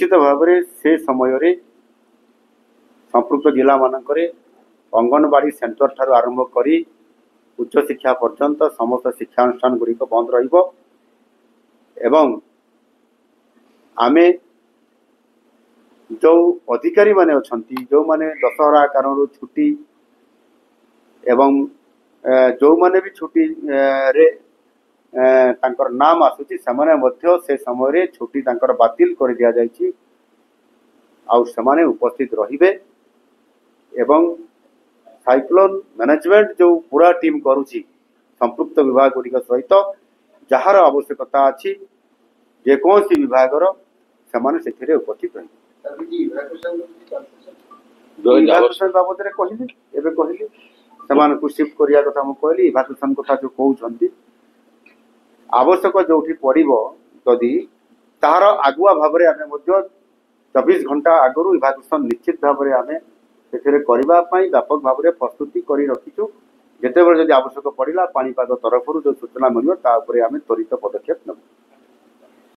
निश्चित भाव से समय संपृक्त जिला मानक अंगनवाड़ी सेंटर ठार आरंभ कर उच्च शिक्षा पर्यंत समस्त शिक्षानुष्ठान गुड़िक बंद एवं आमे जो अधिकारी माने अछंती जो माने दशहरा कारण छुट्टी एवं जो माने भी छुट्टी रे तांकर नाम आसुची समाने मध्य से समय छुट्टी तांकर बातिल कर दिया जायछि आउ समाने उपस्थित रहिबे एवं साइक्लोन मैनेजमेंट जो पूरा टीम करुची संपृक्त विभाग गुड़िक सहित जार आवश्यकता अच्छी जेकोसी विभाग से उपस्थित रही बाबद कहली से शिफ्ट करिया कथा मु कहली इभाकुएसन कथा जो कहउछंती आवश्यक जोठी पड़िबो जदि तार आगुआ भाव में आम 24 घंटा आगु इभाकुएसन निश्चित भाव में आम से व्यापक भाव में प्रस्तुति कर रखीचु जिते बड़े जब आवश्यक पड़ा पानीपाग तरफ जो सूचना मिले आम त्वरित पदक्षेप नबू।